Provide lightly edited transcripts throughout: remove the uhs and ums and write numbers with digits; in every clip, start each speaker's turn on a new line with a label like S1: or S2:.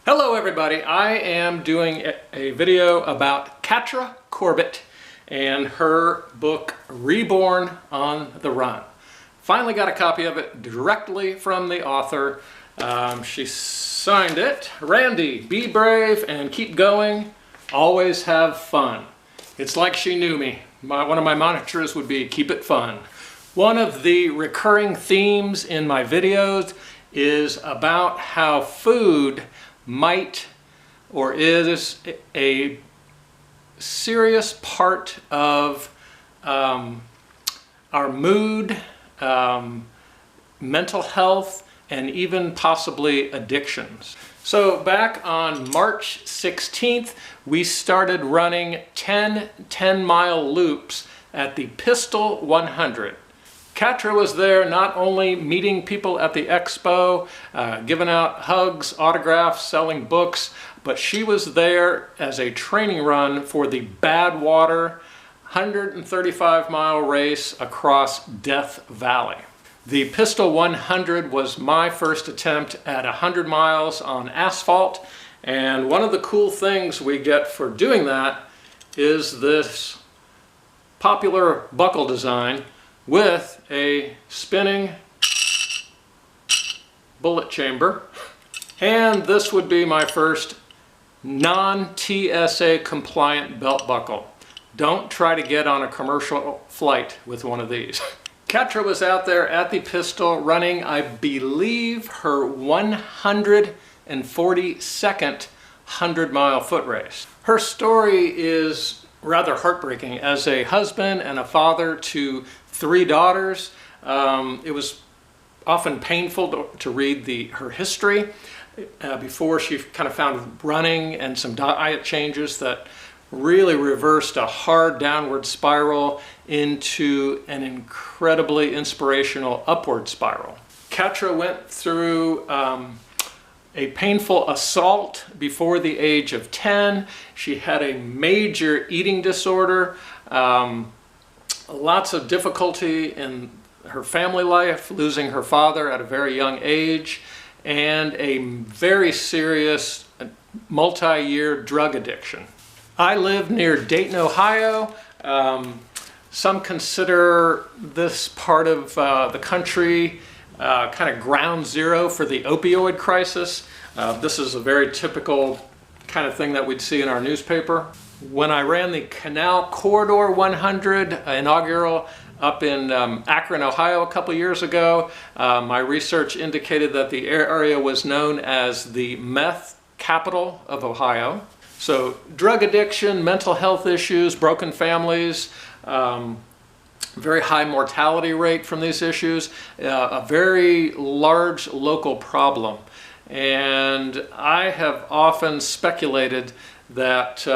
S1: Hello everybody, I am doing a video about Catra Corbett and her book Reborn on the Run. Finally got a copy of it directly from the author. She signed it, Randy, be brave and keep going, always have fun. It's like she knew me. One of my mantras would be keep it fun. One of the recurring themes in my videos is about how food might or is a serious part of our mood, mental health, and even possibly addictions. So back on March 16th, we started running 10 10-mile loops at the Pistol 100. Catra was there not only meeting people at the expo, giving out hugs, autographs, selling books, but she was there as a training run for the Badwater 135-mile race across Death Valley. The Pistol 100 was my first attempt at 100 miles on asphalt, and one of the cool things we get for doing that is this popular buckle design with a spinning bullet chamber. And this would be my first non-TSA compliant belt buckle. Don't try to get on a commercial flight with one of these. Catra was out there at the Pistol running, I believe, her 142nd 100-mile foot race. Her story is rather heartbreaking. As a husband and a father to 3 daughters, it was often painful to read her history before she kind of found running and some diet changes that really reversed a hard downward spiral into an incredibly inspirational upward spiral. Catra went through a painful assault before the age of 10. She had a major eating disorder, lots of difficulty in her family life, losing her father at a very young age, and a very serious multi-year drug addiction. I live near Dayton, Ohio. Some consider this part of the country kind of ground zero for the opioid crisis. This is a very typical kind of thing that we'd see in our newspaper. When I ran the Canal Corridor 100 inaugural up in Akron, Ohio a couple years ago, my research indicated that the area was known as the meth capital of Ohio. So drug addiction, mental health issues, broken families, very high mortality rate from these issues, a very large local problem. And I have often speculated that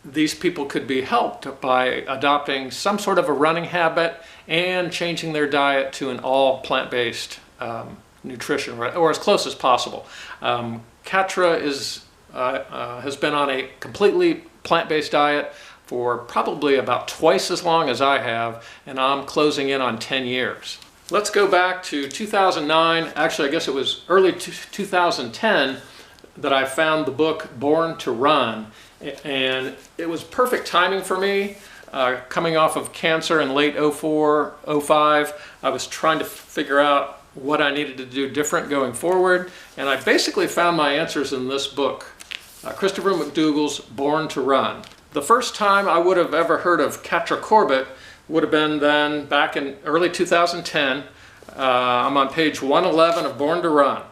S1: these people could be helped by adopting some sort of a running habit and changing their diet to an all plant-based nutrition, or as close as possible. Catra has been on a completely plant-based diet for probably about twice as long as I have, and I'm closing in on 10 years. Let's go back to 2009. Actually, I guess it was early 2010 that I found the book Born to Run, and it was perfect timing for me. Coming off of cancer in late 04, 05, I was trying to figure out what I needed to do different going forward, and I basically found my answers in this book, Christopher McDougall's Born to Run. The first time I would have ever heard of Catra Corbett would have been then back in early 2010. I'm on page 111 of Born to Run.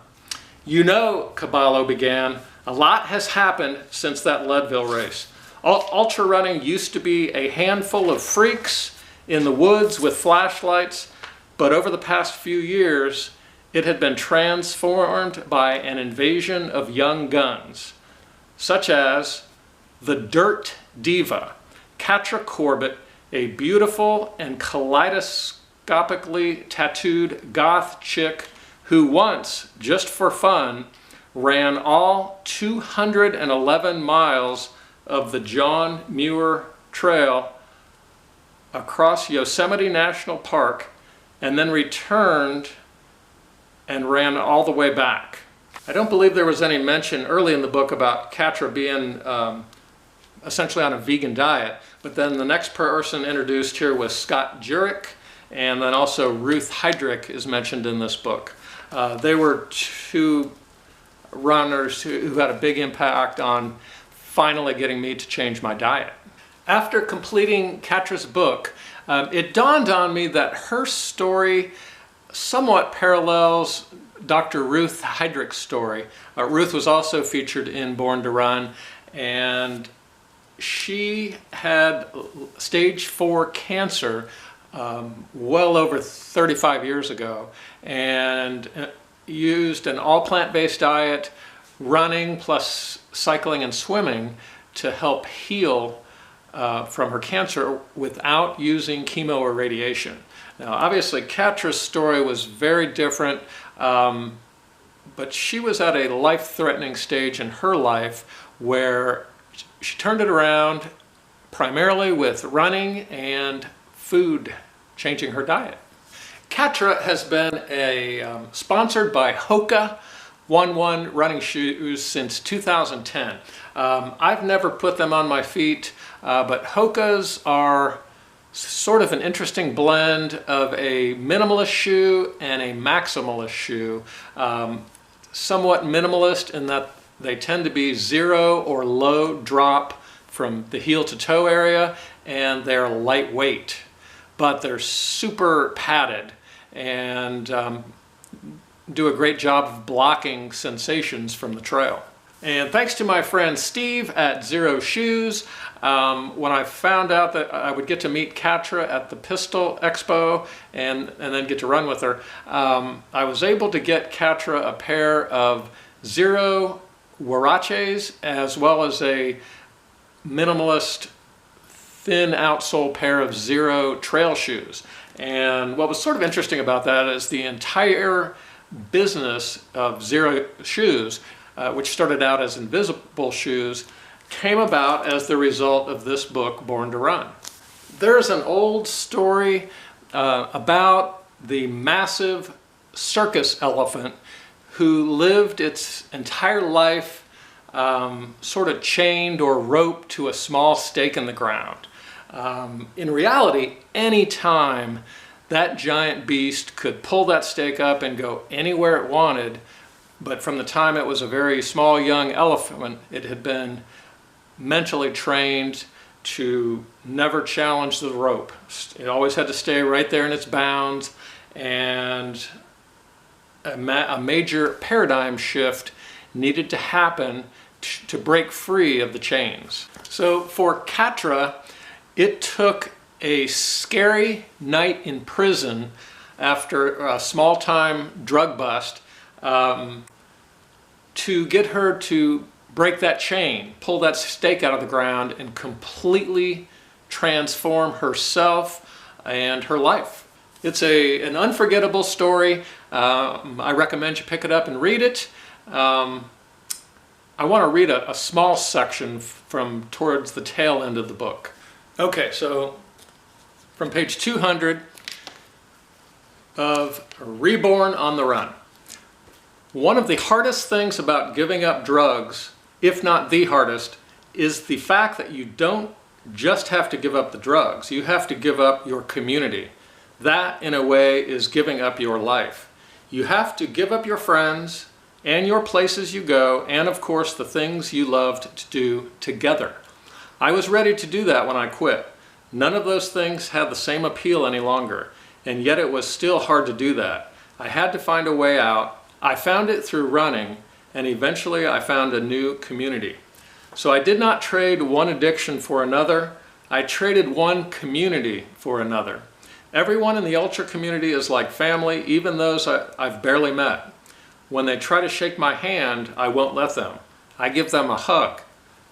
S1: You know, Caballo began, a lot has happened since that Leadville race. Ultra running used to be a handful of freaks in the woods with flashlights, but over the past few years, it had been transformed by an invasion of young guns, such as the Dirt Diva, Catra Corbett, a beautiful and kaleidoscopically tattooed goth chick who once, just for fun, ran all 211 miles of the John Muir Trail across Yosemite National Park and then returned and ran all the way back. I don't believe there was any mention early in the book about Catra being essentially on a vegan diet, but then the next person introduced here was Scott Jurek, and then also Ruth Heydrich is mentioned in this book. They were two runners who had a big impact on finally getting me to change my diet. After completing Catra's book, it dawned on me that her story somewhat parallels Dr. Ruth Heydrich's story. Ruth was also featured in Born to Run, and she had stage 4 cancer well over 35 years ago, and used an all plant-based diet, running plus cycling and swimming to help heal from her cancer without using chemo or radiation. Now obviously Catra's story was very different, but she was at a life-threatening stage in her life where she turned it around primarily with running and food, changing her diet. Catra has been sponsored by Hoka 1-1 running shoes since 2010. I've never put them on my feet, but Hokas are sort of an interesting blend of a minimalist shoe and a maximalist shoe. Somewhat minimalist in that they tend to be zero or low drop from the heel to toe area, and they're lightweight, but they're super padded and do a great job of blocking sensations from the trail. And thanks to my friend Steve at Zero Shoes, when I found out that I would get to meet Catra at the Pistol Expo and then get to run with her, I was able to get Catra a pair of Zero Huaraches as well as a minimalist thin outsole pair of Zero trail shoes. And what was sort of interesting about that is the entire business of Zero shoes, which started out as invisible shoes, came about as the result of this book, Born to Run. There's an old story about the massive circus elephant who lived its entire life sort of chained or roped to a small stake in the ground. In reality, any time that giant beast could pull that stake up and go anywhere it wanted, but from the time it was a very small young elephant, it had been mentally trained to never challenge the rope. It always had to stay right there in its bounds, and a major paradigm shift needed to happen to break free of the chains. So for Catra, it took a scary night in prison after a small-time drug bust to get her to break that chain, pull that stake out of the ground, and completely transform herself and her life. It's an unforgettable story. I recommend you pick it up and read it. I want to read a small section from towards the tail end of the book. Okay, so from page 200 of Reborn on the Run. One of the hardest things about giving up drugs, if not the hardest, is the fact that you don't just have to give up the drugs. You have to give up your community. That, in a way, is giving up your life. You have to give up your friends and your places you go, and of course the things you loved to do together. I was ready to do that when I quit. None of those things had the same appeal any longer, and yet it was still hard to do that. I had to find a way out. I found it through running, and eventually I found a new community. So I did not trade one addiction for another. I traded one community for another. Everyone in the ultra community is like family, even those I've barely met. When they try to shake my hand, I won't let them. I give them a hug.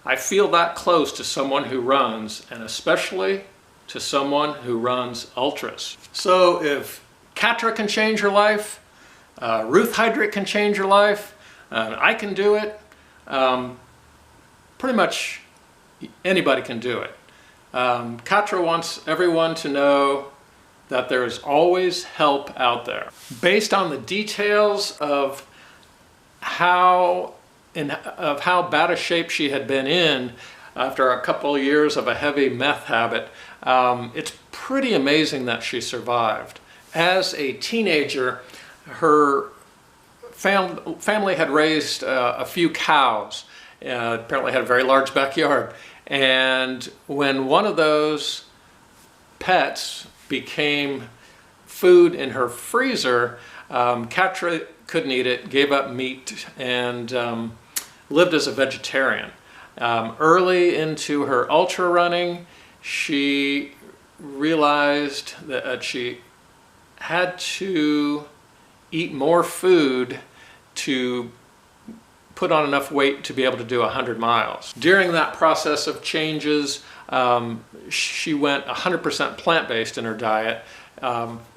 S1: I feel that close to someone who runs, and especially to someone who runs ultras. So if Catra can change your life, Ruth Heydrich can change your life, I can do it, pretty much anybody can do it. Catra wants everyone to know that there is always help out there. Based on the details of how bad a shape she had been in after a couple of years of a heavy meth habit. It's pretty amazing that she survived. As a teenager, her family had raised a few cows. Apparently had a very large backyard. And when one of those pets became food in her freezer, Catra couldn't eat it, gave up meat, and lived as a vegetarian. Early into her ultra running, she realized that she had to eat more food to put on enough weight to be able to do 100 miles. During that process of changes, she went 100% plant-based in her diet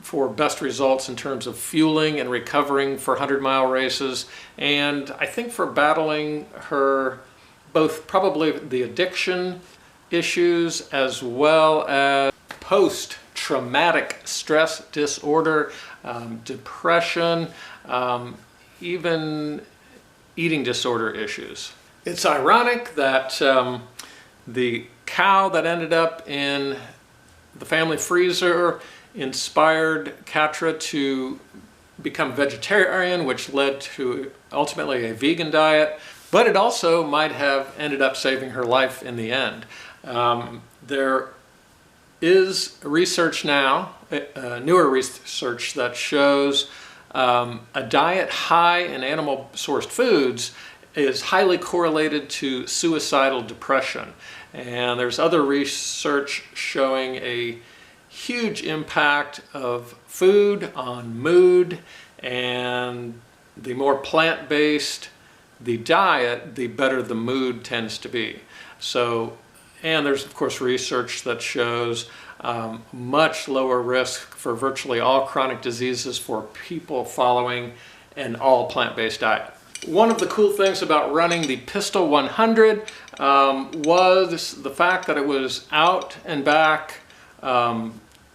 S1: for best results in terms of fueling and recovering for 100-mile races, and I think for battling her both probably the addiction issues as well as post-traumatic stress disorder, depression, even eating disorder issues. It's ironic that the cow that ended up in the family freezer inspired Catra to become vegetarian, which led to ultimately a vegan diet, but it also might have ended up saving her life in the end. There is research now, newer research that shows a diet high in animal-sourced foods is highly correlated to suicidal depression. And there's other research showing a huge impact of food on mood, and the more plant-based the diet, the better the mood tends to be. So, and there's of course research that shows much lower risk for virtually all chronic diseases for people following an all plant-based diet. One of the cool things about running the Pistol 100 was the fact that it was out and back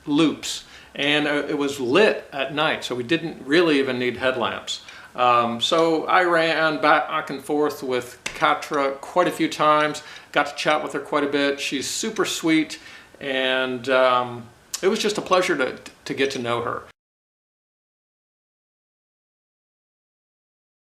S1: loops, and it was lit at night, so we didn't really even need headlamps. So I ran back and forth with Catra quite a few times, got to chat with her quite a bit. She's super sweet, and it was just a pleasure to get to know her.